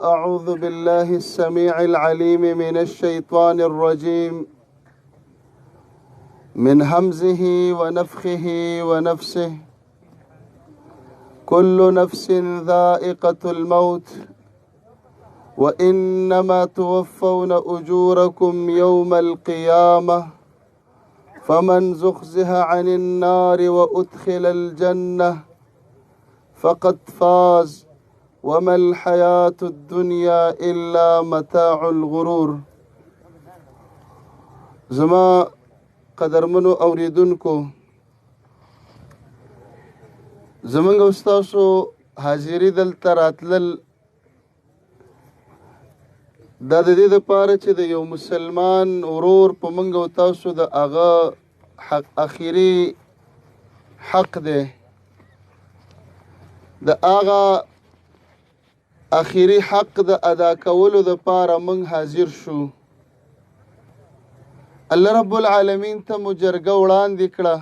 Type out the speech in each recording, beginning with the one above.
أعوذ بالله السميع العليم من الشيطان الرجيم من همزه ونفخه ونفسه كل نفس ذائقة الموت وإنما توفون أجوركم يوم القيامة فمن زحزح عن النار وأدخل الجنة فقد فاز وما الحياة الدنيا إلا متاع الغرور. زما قدرمنو اوریدونکو، زمونږ استاسو حاضری دلته راتلل دا د دې دپاره چې د یو مسلمان ورور په موږ او تاسو د هغه اخري حق دی، د هغه اخري حق د ادا کولو دپاره موږ حاضر شو. الله رب العالمین ته مو جرګه وړاندې کړه،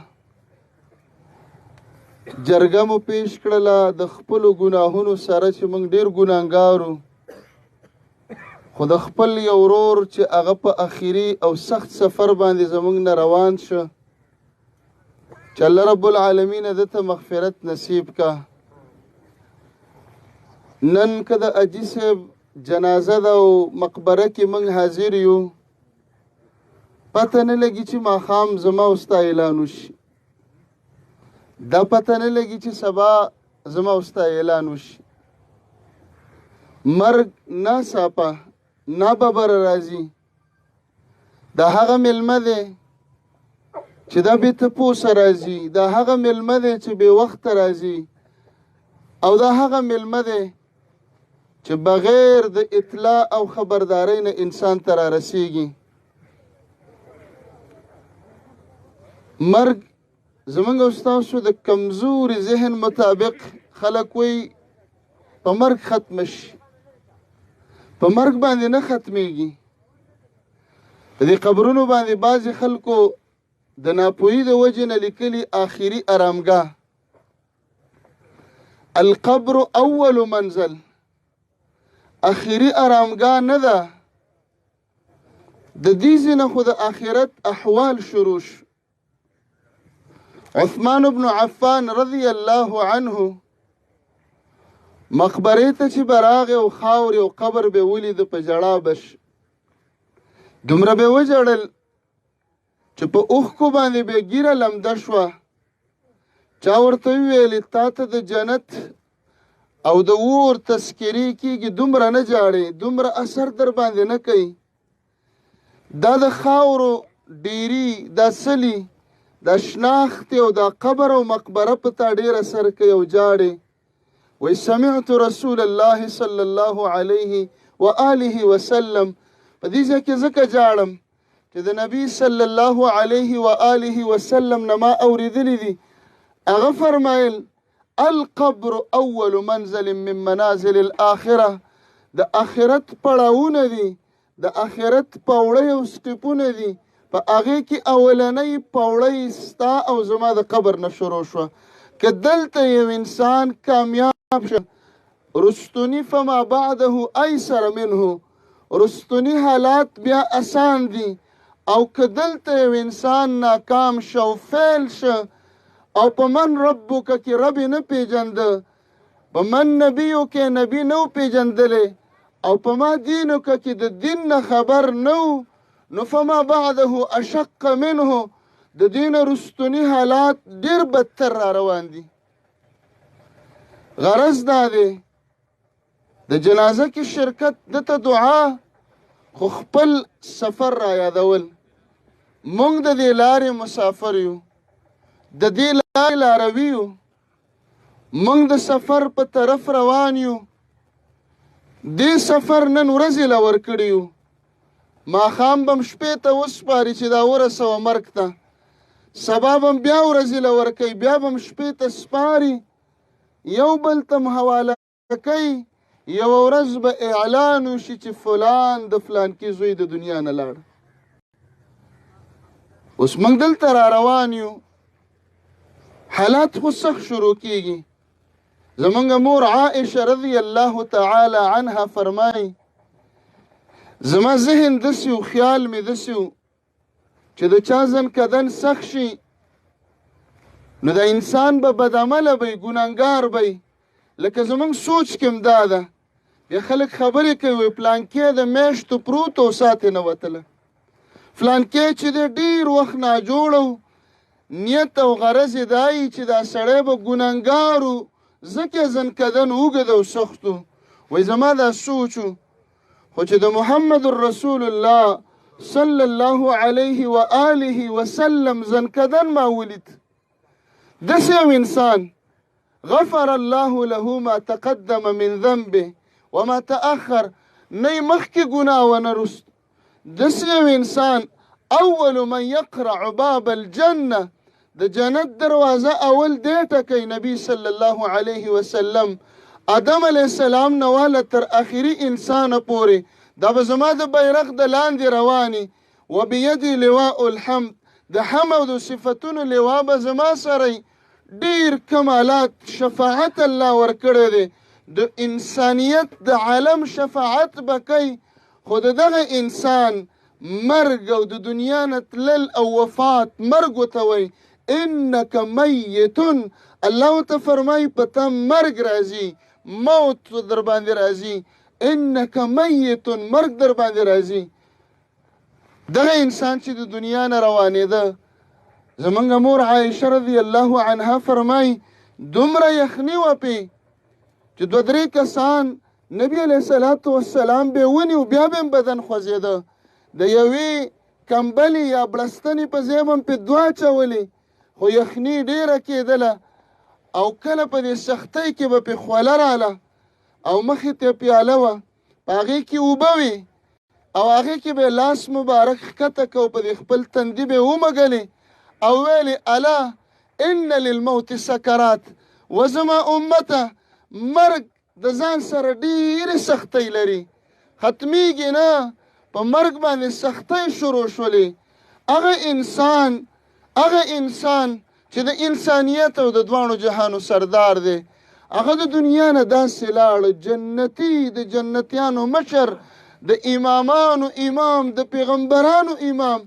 جرګه مو پیش کړله د خپلو ګناهونو سره چې موږ ډېر ګناهګارو، خو د خپل یو ورور چې هغه په اخري او سخت سفر باندې زموږ نه روان شه، چې الله رب العالمین ده ته مغفرت نصیب کا. نن که د حاجي صاحب جنازه ده او مقبره کې موږ حاضر یو، پته نه لګي چې ماښام زما او ستا اعلان وشي، دا پته نه لګي چې سبا زما او ستا اعلان وشي. مرګ ناڅاپه ناببره راځي. دا هغه مېلمه دی چې دا بې تپوسه راځي، دا هغه مېلمه دی چې بې وخته راځي، او دا هغه مېلمه دی چې بغیر د اطلاع او خبردارۍ نه انسان ته را رسیږي. مرګ زمونږ او ستاسو د کمزوري ذهن مطابق خلک وایي په مرګ ختمه شي، په مرګ باندې نه ختمیږي. په دې قبرونو باندې بعضې خلکو د ناپوهي د وجې نه لیکلي آخري ارامګاه، القبر اول منزل، آخري ارامګاه نه ده. د دې ځای نه خو د آخرت احوال شروع شو. عثمان بن عفان رضی الله عنه مقبرې ته چې به راغی او خاورې او قبر به ولید په ژړا بش، دومره به وژړل چې په اوښکو باندې به ږیره لمده شوه. چا ورته وویلې تا ته د جنت او د اور تذکرې کېږي، دومره نه جاړې، دومره اثر در باندې نه کوي. دا د خاورو ډیري، دا سلی، دا شناختې او دا قبر او مقبره په تا ډېر اثر کوي او جاړې. وی سمعت رسول الله صلی الله علیه و آله وسلم، په دې ځای کې ځکه جاړم چې د نبي صلی الله علیه و آله وسلم نه ما اورېدلی دي، هغه فرمایل القبر اول منزل من منازل الاخره، د آخرت پړاوونه دي، د آخرت پوړۍ او سټیپونه دي، په هغې کې اولنۍ پوړۍ ستا او زما د قبر نه شروع شوه. که دلته یو انسان کامیاب شه، رستنی فما بعده ایسر منه، رستنی حالات بیا اسان دي. او که دلته یو انسان ناکام شه او فیل شه او په من ربک کې رب نه پیژنده، په من نبیو کې نبی نو پیژندلی، او په ما دینک کې د دین نه خبر نو، نو فما بعده اشق منه، د دین رستنی حالات ډیر بدتر را روان دي. غرض دا دی د جنازه کې شرکت دته دعا، خو خپل سفر را یادول. مونږ د دې لارې مسافر یو، د دې لارې لاروي یو، مونږ د سفر په طرف روان یو. دې سفر نن ورځې له ورکړي یو، ماښام به م شپې ته وسپاري چې دا ورسوه مرګ ته، سبا به م بیا ورځې له ورکوي، بیا به م شپې ته سپاري، یو بل ته م حواله کوي. یوه ورځ به اعلان وشي چې فلان د فلانکي زوی د دنیا نه لاړ. اوس موږ دلته را روان یو، حالات خو سخت شروع کېږي. زمونږ مور عائشه رضی الله تعالی عنها فرمایي زما ذهن داسې و خیال مې داسې و چې د چا زنکدن سخت شي نو د انسان به بدعمله به ګناهګار به لکه زمونږ سوچ کې هم دا ده بیا خلک خبرې کوي پلانکې د میاشتو پروت او ساتې نه وتله فلانکې چې دی ډېر وخت ناجوړه نیت او غرض یې دا یي چې دا سړی به ګناهګار و ځکه یې زنکدن اوږد او سخت و وایي زما دا سوچ و خو چې د محمد رسول الله صلی الله علیه و آله وسلم زنکدن ما ولید داسې یو انسان غفر الله له ما تقدم من ذنبه وما تأخر نه مخکې ګناه ونه رست داسې یو انسان اول من يقرع باب الجنه د جنت دروازه اول دی ټکی نبی صلی الله علیه وسلم آدم علیه السلام نه واله تر اخري انسانه پورې دا به زما د بیرغ د لاندې رواني وبیدي لواء الحمد د حمد او صفتونو لوا به زما سره ډیر کمالات شفاعت الله ورکړی دی د انسانیت د عالم شفاعت به کوي خو د دغه انسان مرګ او د دنیا نه تلل او وفات مرګ ورته وایي انک میتون الله ورته فرمایي په تا مرګ راځي موت در باندې راځي انک میتون مرګ در باندې راځي دغه انسان چې د دنیا نه روانېده زمونږ مور عایشه رضی الله عنها فرمایي دومره یخني وه پې چې دوه درې کسان نبی علیه الصلاة والسلام به ونیو بیا به هم بدن خوځېده د یوې کمبلې یا بړستنې په ځای به هم پې دوه اچولې خو یخني ډېره کېدله او کله په دې سختۍ کې به پې خوله راله او مخې ته پیاله وه په هغې کې اوبه وې او هغې کې به لاس مبارک ښکته کو په دې خپل تندي به ومږلې او ویلې الا ان للموت سکرات وزما امته مرګ د ځان سره ډېرې سختۍ لري ختمیږي نه په مرګ باندې سختۍ شروع شولې هغه انسان چې د انسانیت او د دواړو جهانو سردار دی هغه د دنیا نه داسې لاړ جنتي د جنتیانو مشر د امامانو امام د پیغمبرانو امام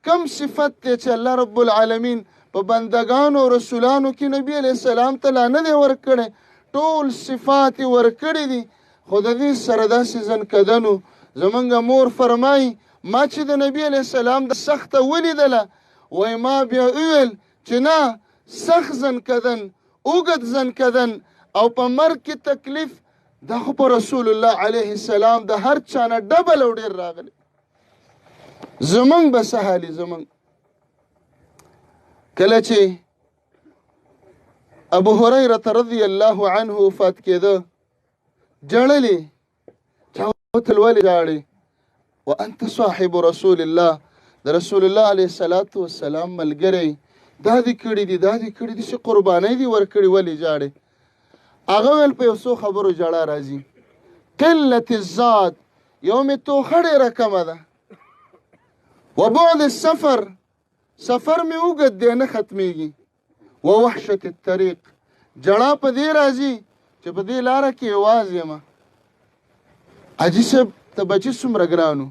کم صفت دی چې الله رب العالمین په بندگانو رسولانو کې نبی علیه السلام ته لا نه دی ورکړی ټول صفات یې ورکړي دي خو د دې سره داسې زنکدنو زمونږ مور فرمایي ما چې د نبی علیه السلام د سخته ولیدله وایي ما بیا وویل چې نه سخت زنکدن اوږد زنکدن او په مرګ کې تکلیف دا خو په رسول الله علیه السلام د هر چا نه ډبل او ډېر راغلی زمونږ به څه حالي زمونږ کله چې ابو هریره رضی الله عنه وفات کېده جړلې چا وتل ولې جاړې وانت صاحب رسول الله د رسول الله علیه الصلاة والسلام ملګری دا دې کړي دي دا دې کړي دي چې قربانۍ دې ورکړي ولې جاړې هغه ویل په یو څو خبرو جړه راځي قلت الزاد یو مې توخه ډېره کمه ده وبعد السفر سفر مې اوږد دی نه ختمیږي ووحشت الطریق جړه په دې راځي چې په دې لاره کې یوازې یم حاجي صاحب ته بچي څومره ګرانو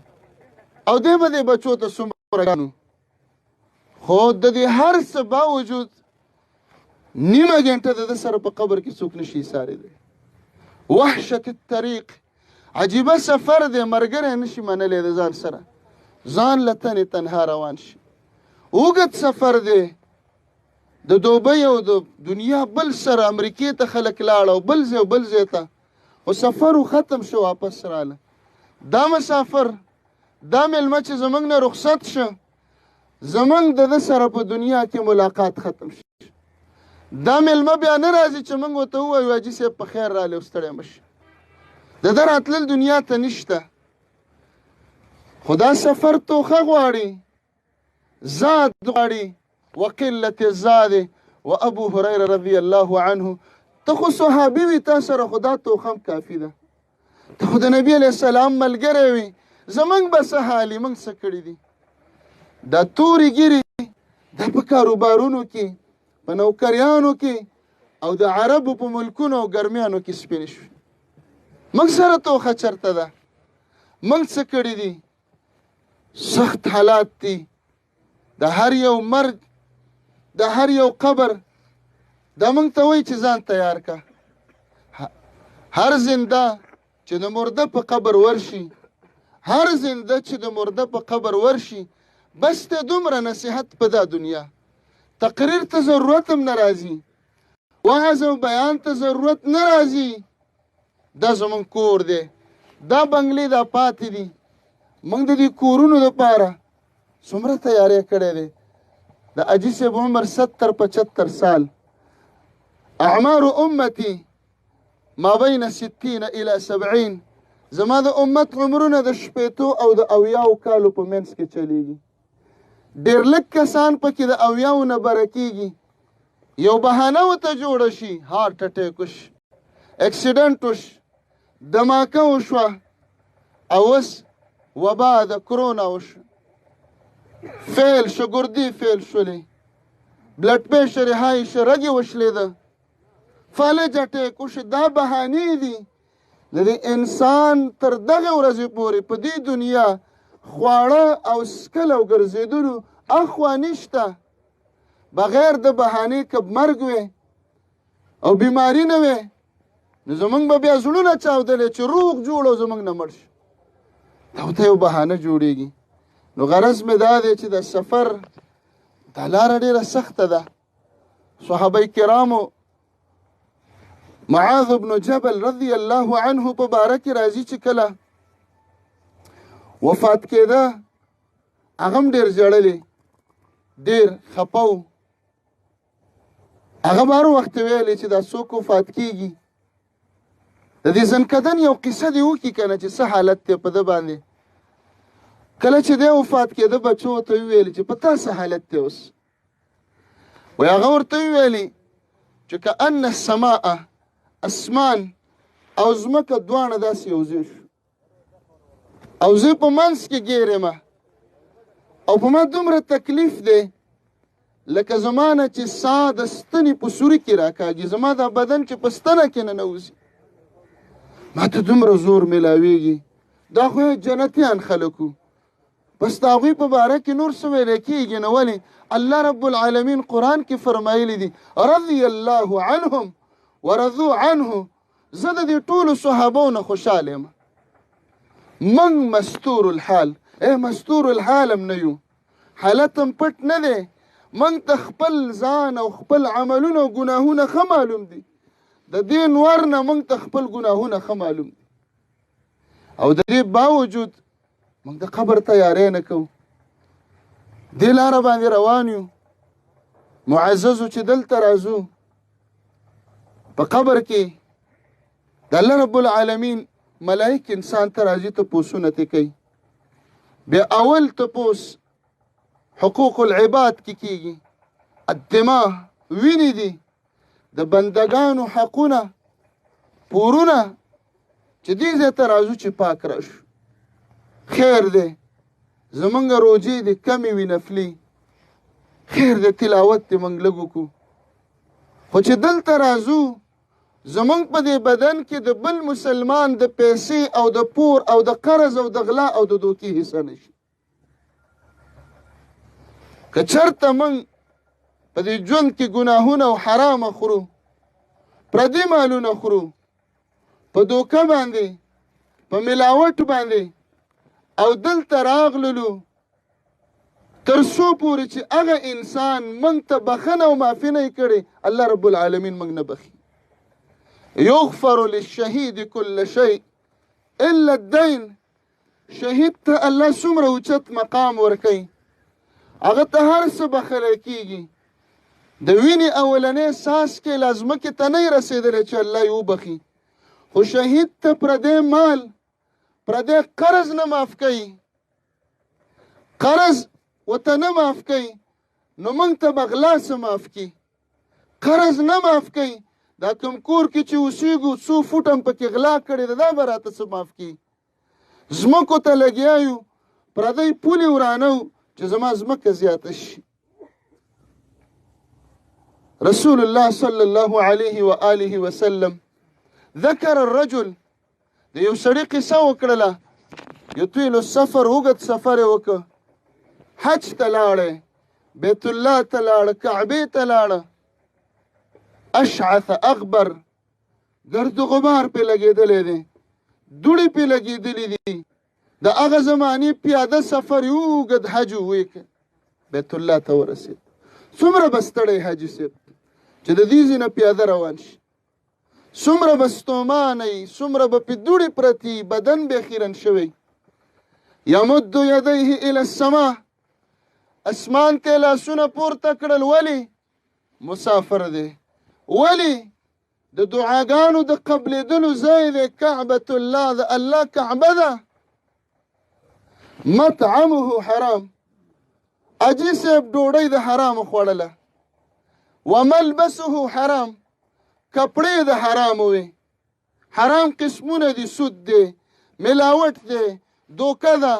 او دی به دې بچو ته څومره ګرانو خو د دې هر څه باوجود نیمه ګنټه د ده سره په قبر کې څوک نشي ایسارېدی وحشت الطریق عجیبه سفر دی ملګری نشي منلی د ځان سره ځان له تنې تنها روان شي اوږد سفر دی د دوبۍ او د دنیا بل سره امریکې ته خلک لاړه او بل ځای او بل ځای ته خو سفر ختم شو واپس راله دا مسافر دا میلمه چې زموږ نه رخصت شه زموږ د ده سره په دنیا کې ملاقات ختم شي دا میلمه بیا نه راځي چې موږ ورته ووایو حاجي صاحب په خیر رالی او ستړی مه شي د ده راتلل دنیا ته نشته خو دا سفر توخه غواړي زاد غواړي وقلت الزاد و ابو هريره رضی الله عنه ته خو صحابي وي تا سره خو دا توخه هم کافي ده ته خو د نبي علیه السلام ملګری وي زموږ به څه حالي موږ څه کړي دي دا تورې ګیرې دا په کاروبارونو کې په نوکریانو کې او د عربو په ملکونو او ګرمیانو کې سپین شوي. موږ سره توخه چرته ده؟ موږ څه کړي دي؟ سخت حالات دي. د هر یو مرګ، د هر یو قبر دا موږ ته وایي چې ځان تیار که. هر زنده چې د مرده په قبر ورشي، هر زنده چې د مرده په قبر ورشي، بس ته دومره نصیحت په دا دنیا. تقریر ته ضرورت هم نه راځي، وعظ او بیان ته ضرورت نه راځي. دا زمونږ کور دی، دا بنګلې دا پاتې دي. موږ د دې کورونو دپاره څومره تیاری کړی دی. د حاجي صاحب عمر 70-75 سال. اعمار امتي ما بین 60 الى 70. زما د امت عمرونه د 80 او د 90 کالو په منځ کې چلیږي. ډېر لږ کسان پکې د 90 نه بره کېږي. یو بهانه ورته جوړه شي، هارټ اټیک وشي، اکسیډنټ وشي، دماکه وشوه، او اوس وبا د کرونا وشو، فیل شو، ګردې فیل شولې، بلډ پریشر یې های شو، رګې وشلېده، فالج اټیک وشو. دا بهانې دي. د دې انسان تر دغه ورځې پورې په دې دنیا خواړه او سکل او ګرځېدلو اخوا نشته. بغیر د بهانې که مرګ وی او بیماري نه وی، نو زمونږ به بیا زړونه چاودلی چې روغ جوړ او زمونږ نه مړ شو. دا ورته یو بهانه جوړېږي. نو غرض مې دا دی چې د سفر دا لاره ډېره سخته ده. صحابه کرامو معاذ بن جبل رضی الله عنه په باره کې راځي چې کله وفات کېده، هغه هم ډېر ژړلی، ډېر خفه و. هغه به هر وخت ویلی چې دا څوک وفات کېږي. د دې زنکدن یو قصه دې وکړي که نه چې څه حالت دی په ده باندې. کله چې دی وفات کېده، بچو ورته وویلي چې په تا څه حالت دی اوس؟ وایي هغه ورته وویلي چې کأن السماء، اسمان او ځمکه دواړه داسې یو ځای شو، او زه په منځ کې ګیر یم، او په ما دومره تکلیف دی لکه زما نه چې ساه د ستنې په سوري کې راکاږي. زما دا بدن چې په ستنه کې ننوځي، ما ته دومره زور میلاویږي. دا خو یې جنتیان خلک وو، بس د هغوی په باره کې نور څه ویلی کېږي نه. ولې؟ الله رب العالمین قرآن کې فرمایلی دي رضی الله عنهم ورضوا عنه. زه د دې ټولو صحابو نه خوشحاله یم. موږ مستور الحال، مستور الحال هم نه یو، حالت هم پټ نه دی. موږ ته خپل ځان او خپل عملونه او ګناهونه ښه معلوم دي. د دې نور نه موږ ته خپل ګناهونه ښه معلوم دي، او د دې باوجود موږ د قبر تیاری نه کوو. دې لاره باندې روان یو. معززو چې دلته راځو، په قبر کې د الله رب العالمین ملائک انسان ته راځي، تپوسونه ترې کوي. بیا اول تپوس حقوق العباد کې کېږي. الدماء، وینې دي، د بندګانو حقونه، پورونه، چې دې ځای ته راځو چې پاک راشو. خیر دی، زمونږ روجې دي کمې وي نفلي، خیر دی تلاوت دې موږ لږ وکړو. خو چې دلته راځو، زمونږ په دې بدن کې د بل مسلمان د پیسې او د پور او د قرض او د غلا او د دوکې حصه نشي. که چېرته موږ په دې ژوند کې ګناهونه او حرامه خورو، پردي مالونه خورو، په دوکه باندې، په ملاوټ باندې، او دلته راغللو تر څو پورې چې هغه انسان موږ ته بخښنه او معافي نه کړې، الله رب العالمین موږ نه بخي. یغفر للشهید کل شیء الا الدین. شهید ته الله څومره اوچت مقام ورکوي، هغه ته هر څه بخښلی کېږي. د وینې اولنی ساس کې لا ځمکې ته نه رسېدلی چې الله یې وبخي، خو شهید ته پردی مال، پردی قرض نه معاف کوي. قرض ورته نه معاف کوي، نو موږ ته به غلا څه معاف کړي؟ قرض نه معاف کوي. دا کوم کور کې چې اوسېږو 100 فوټ هم پکې غلا کړې ده، دا به راته څه معاف کړي؟ ځمکو ته لګیا یو، پردی پولې ورانو چې زما ځمکه زیاته شي. رسول الله صلى الله عليه وآله وسلم ذكر الرجل د یو سړي قصه وکړله. یطویل السفر، اوږد سفر یې وکړ، حج ته لاړی، بیت الله ته لاړه، کعبې ته لاړه. اشعث اغبر، ګرد غبار پې لګېدلی دی، دوړې پې لګېدلي دي. د هغه زمانې پیاده سفر یې اوږد حج وکړ، بیت الله ته ورسېد. څومره به ستړی حاجي صاحب چې د دې ځای نه پیاده روان شي، څومره به ستومانه وي، څومره به پې دوړې پرتې، بدن به خیرن شوی. یمد یدیه الی السما، اسمان ته لاسونه پورته کړل. ولې؟ مسافر دی. ولې؟ د دعاګانو د قبلېدلو ځای دی، کعبة الله، د الله کعبه ده. مطعمه حرام، حاجي صاحب ډوډۍ د حرامو خوړله. وملبسه حرام، کپړې د حرامو وي. حرام قسمونه دي، سود دی، ملاوټ دی، دوکه ده،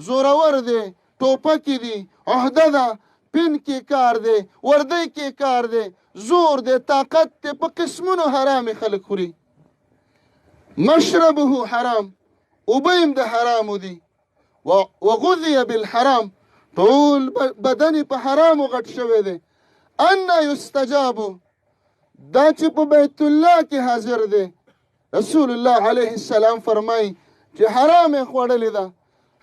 زورور دی، ټوپکې دي، عهده ده، پین کې کار دی، وردۍ کې کار دی، زور دی، طاقت دی، په قسمونو حرامې خلک خوري. مشربه حرام، اوبه هم د حرامو دي. وغذي بالحرام، ټول بدن په حرامو غټ شوی دی. انا یستجابو، دا چې په بیت الله کې حاضر دی. رسول الله علیه السلام فرمایي چې حرام یې خوړلې ده،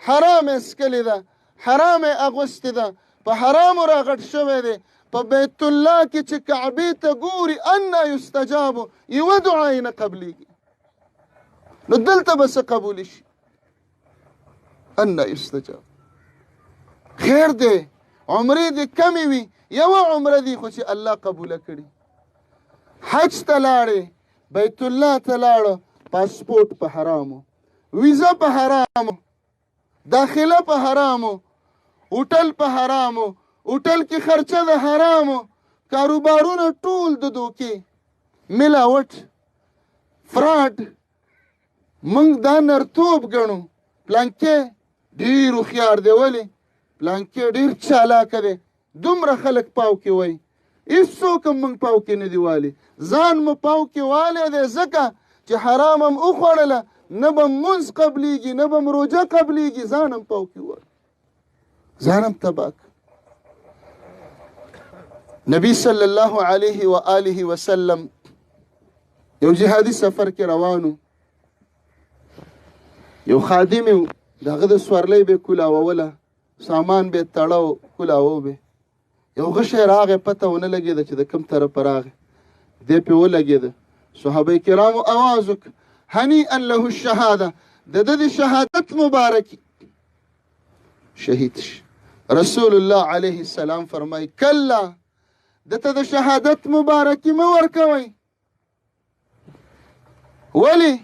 حرام یې څکلې ده، حرام یې اغوستې ده، په حرامو راغټ شوی دی. په بیت الله کې چې کعبې ته ګوري، انا یستجابو، یوه دعا یې نه قبلیږي. نو دلته به څه قبولی شي؟ انا یستجاب. خیر دی، عمرې دې کمې وي، یوه عمره دي خو چې الله قبوله کړي. حج ته لاړې، بیت الله ته لاړه، پاسپورټ په حرامو، ویزا په حرامو، داخله په حرامو، هوټل په حرامو، هوټل کې خرچه د حرامو، کاروبارونه ټول د دوکې، ملاوټ، فراډ. موږ دا نرتوب ګڼو. پلانکې ډېر هوښیار دی. ولې؟ پلانکې ډېر چالاکه دی. دومره خلک پاو کې وایي، هېڅوک هم موږ پاو کې نه دی والی. ځان مو پاو کې والی دی، ځکه چې حرام هم وخوړله، نه به مونځ قبلیږي، نه به روژه قبلیږي، ځان هم پاو کې والی، ځان هم تباه کړ. نبی صلی الله علیه و آله وسلم یو جهادي سفر کې روانو. یو خادم یې د هغه د سورلۍ به کولاووله، سامان به تړاو، کولاوه به. یو غشی راغی، پته ونه لګېده چې د کوم طرفه راغی. دی پې ولګېده. صحابه کرامو اواز وکړ، هنیئا له الشهاده، د ده د شهادت مبارکي، شهید شي. رسول الله علیه السلام فرمایي کله، دته د شهادت مبارکي مه ورکوئ. ولې؟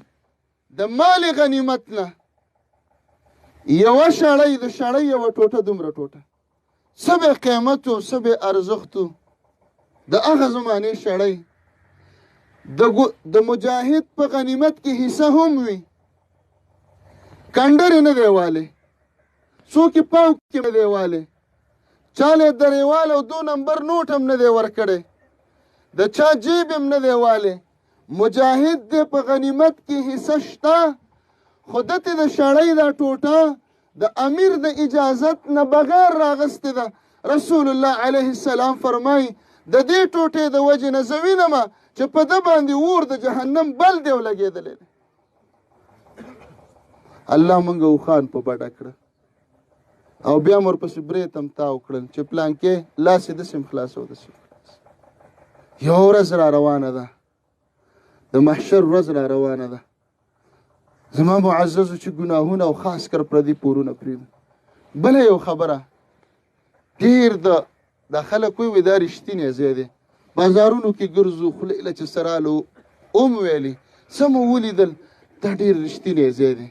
د مال غنیمت نه یوه شړۍ، د شړۍ یوه ټوټه، دومره ټوټه، څه به قیمت و، څه به ارزښت و. د هغه زمانې شړۍ د مجاهد په غنیمت کې حصه هم وي. کنډر یې نه دی والی، څوک یې پاو کې نه دی والی، چاله درېوال او 2 نمبر نوټ هم نه دی ورکړی، د چا جیب هم نه دی والی. مجاهد دی په غنیمت کې حصه شته، خو دته د شړۍ دا ټوټه د امیر د اجازت نه بغیر راغستې ده. رسول الله علیه السلام فرمایي د دې ټوټې د وجې نه زه وینم چې په ده باندې اور د جهنم بل دی ولګېدلی دی. الله موږ اوښان په بډه کړه او بیا مو ورپسې برېت هم تاو کړل چې پلانکې لاس یې داسې هم خلاص او داسې خلاص. یوه ورځ را روانه ده، د محشر ورځ را روانه ده. زما معززو چې ګناهونه او خاص کر پردي پورونه پرېږده. بله یو خبره، ډېر د خلک وایي دا رښتینی ځای دی، بازارونو کې ګرځو، خولې له چې سرالو اوم ویلي، څه مو ولیدل، دا ډېر رښتینی ځای دی.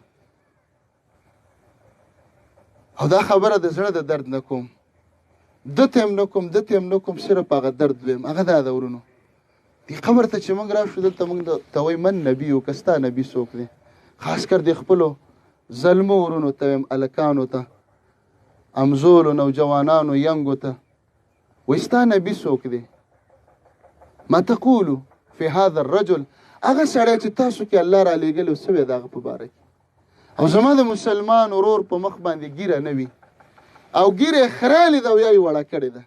او دا خبره د زړه د درد نه کوم، دته هم نه کوم، دته هم نه کوم، صرف هغه درد ویم. هغه دا ده ورونو، دې قبر ته چې موږ راشو، دلته موږ ته وایي من نبي و، که ستا نبي څوک دی؟ خاص کر د خپلو زلمو ورونو ته ویم، هلکانو ته، امزولو، نوجوانانو، ینګو ته، وایي ستا نبي څوک دی؟ ما تقولو فی هذا الرجل، هغه سړی چې تاسو کې الله را لېږلی څه وی د هغه په باره کې. او زما د مسلمان ورور په مخ باندې ګیره نه وي او ګیره یې خرالې ده او یا یې وړه کړې ده،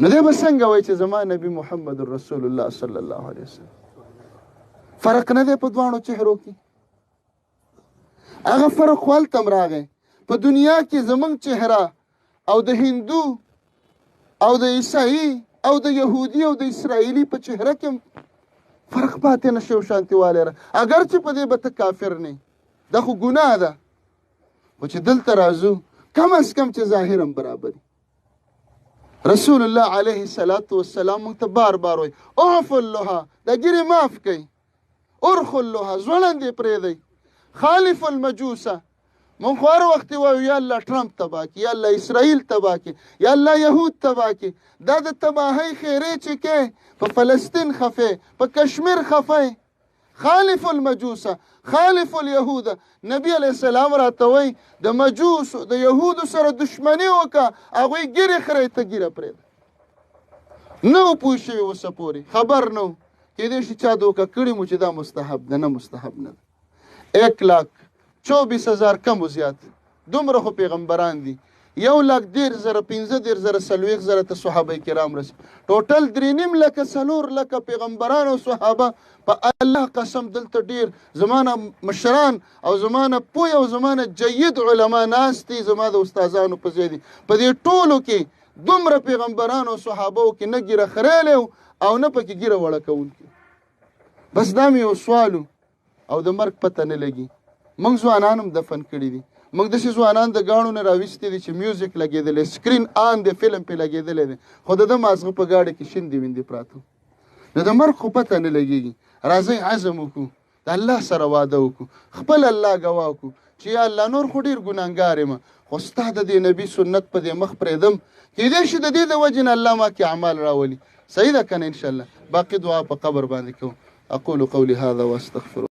نو دی به څنګه وایي چې زما نبي محمد رسول الله صلی الله علیه وسلم. فرق نه دی په دواړو چهرو کې. هغه فرق خو هلته هم راغی په دنیا کې زمونږ چهره او د هندو او د عیسائی او د یهودي او د اسرائیلي په چهره کې فرق پاتې نه شي او شانتي والی را، اگر چې په دې به ته کافر نه دا خو ګناه ده، خو چې دلته راځو کم از کم چې ظاهر هم برابر. رسول الله علیه السلام موږ ته بار بار وایي اعفوا اللحى، دا ګیرې معاف کوئ، ارخوا اللحى، ځوړند یې پرېږدئ، خالف المجوسه. مونږ خو هر وخت وایو یا الله ټرمپ تباه کړي، یا الله اسرائیل تباه کړي، یا الله یهود تباه کړي. دا د تباهۍ خیرې چې کوې په فلسطین خفې، په کشمیر خفې. خالف المجوسه خالف اليهود. نبی علیه السلام راته وایي د مجوسو د یهودو سره دشمني وکړه، هغوی ګیرې خرئ ته ګیره پرېږده. نه و پوه شوي اوسه پورې خبر نه و، کیدای شي چا دوکه کړي مو چې دا مستحب ده، نه مستحب نه ده. 1,24,000 کم و زیات دومره خو پیغمبران دي، 1,10,000 15,000 40,000 ته صحابه کرام رسي، ټوټل 3.5 لکه 4 لکه پیغمبران او صحابه. په الله قسم دلته ډیر زمانه مشران او زمانه پوی او زمانه جید علما ناست دي، زما د استادانو په ځای دي. په دې ټولو کې دومره پیغمبران او صحابو کې نه ګیره خریلی او نه پکې ګیره وړه کوونکي. بس دا مې یو سوالو او د مرګ پته نه لګي. موږ ځوانان هم دفن کړي دي، موږ داسې ځوانان د ګاڼو نه راویستي دي چې میوزیک لګېدلی، سکرین آن دی، فلم پې لګېدلی دی، خو د ده مازغه په ګاډۍ کې شیندې ویندې پراته. نو د مرګ خو پته نه لګېږي. راځئ عزم وکړو، د الله سره واده وکړو، خپل الله ګواه وکړو چې یا الله نور خو ډېر ګناهګار یم، خو ستا د دې نبي سنت په دې مخ پرېږدم، کیدای شي د دې د وجې نه الله ما کې اعمال راولي. صحیح ده که نه؟ انشاءالله باقي دعا په قبر باندې کوو. اقول قولي هذا واستغفر